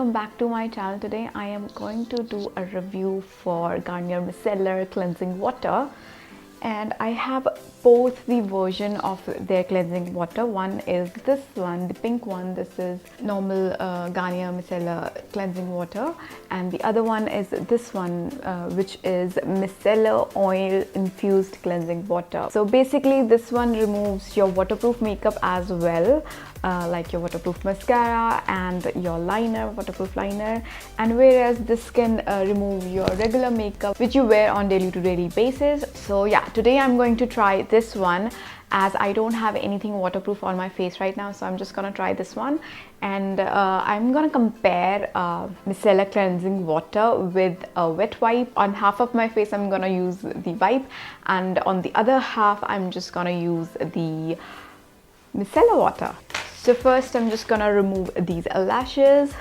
welcome back to my channel. Today I am going to do a review for Garnier Micellar cleansing water, and I have both the version of their cleansing water. One is this one, the pink one. This is normal Garnier Micellar cleansing water, and the other one is this one, which is Micellar oil infused cleansing water. So basically this one removes your waterproof makeup as well, like your waterproof mascara and your liner, waterproof liner, and whereas this can remove your regular makeup which you wear on daily to daily basis. So yeah, today I'm going to try this one as I don't have anything waterproof on my face right now, so I'm just gonna try this one, and I'm gonna compare micellar cleansing water with a wet wipe. On half of my face I'm gonna use the wipe, and on the other half I'm just gonna use the micellar water. So first I'm just gonna remove these lashes.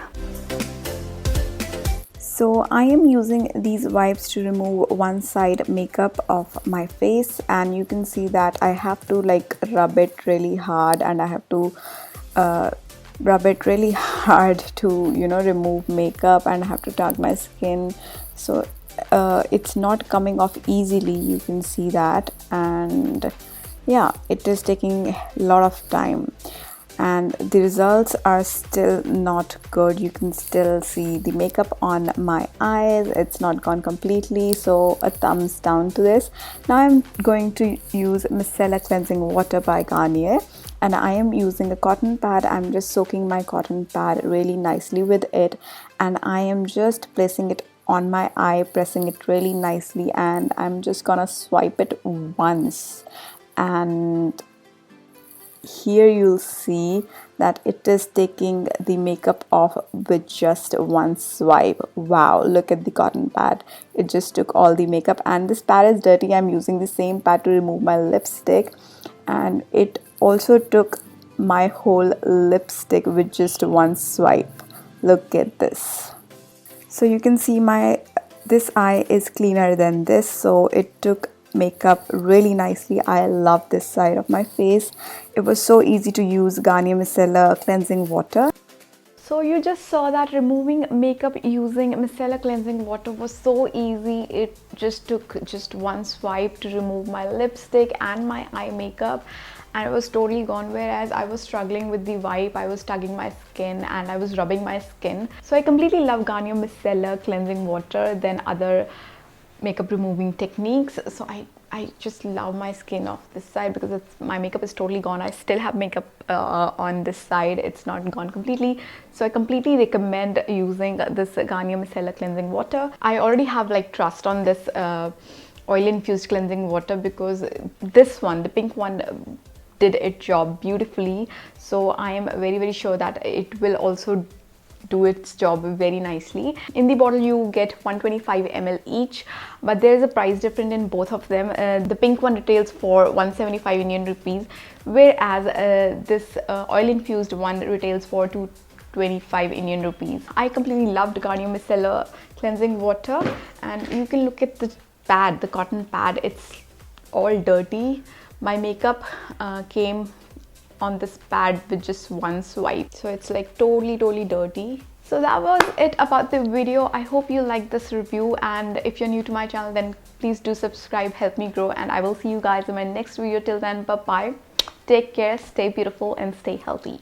So I am using these wipes to remove one side makeup of my face, and you can see that I have to like rub it really hard, and I have to rub it really hard to, you know, remove makeup, and I have to tug my skin, so it's not coming off easily. You can see that, and yeah, it is taking a lot of time, and the results are still not good. You can still see the makeup on my eyes. It's not gone completely, so a thumbs down to this. Now I'm going to use Micellar cleansing water by Garnier, and I am using a cotton pad. I'm just soaking my cotton pad really nicely with it, and I am just placing it on my eye, pressing it really nicely, and I'm just gonna swipe it once, and here you'll see that it is taking the makeup off with just one swipe. Wow, look at the cotton pad. It just took all the makeup, and this pad is dirty. I'm using the same pad to remove my lipstick, and it also took my whole lipstick with just one swipe. Look at this. So you can see this eye is cleaner than this, so it took makeup really nicely. I love this side of my face. It was so easy to use Garnier Micellar cleansing water. So you just saw that removing makeup using micellar cleansing water was so easy. It just took just one swipe to remove my lipstick and my eye makeup, and it was totally gone, whereas I was struggling with the wipe. I was tugging my skin and I was rubbing my skin. So I completely love Garnier Micellar cleansing water than other makeup removing techniques. So I just love my skin off this side because my makeup is totally gone. I still have makeup on this side. It's not gone completely. So I completely recommend using this Garnier Micellar cleansing water. I already have like trust on this oil infused cleansing water because this one, the pink one, did its job beautifully. So I am very sure that it will also do its job very nicely. In the bottle you get 125 ml each, but there is a price difference in both of them. The pink one retails for 175 Indian rupees, whereas this oil infused one retails for 225 Indian rupees. I completely loved Garnier Micellar cleansing water, and you can look at the pad, the cotton pad. It's all dirty. My makeup came on this pad with just one swipe, so it's like totally dirty. So that was it about the video. I hope you liked this review, and if you're new to my channel then please do subscribe, help me grow, and I will see you guys in my next video. Till then, bye bye, take care, stay beautiful and stay healthy.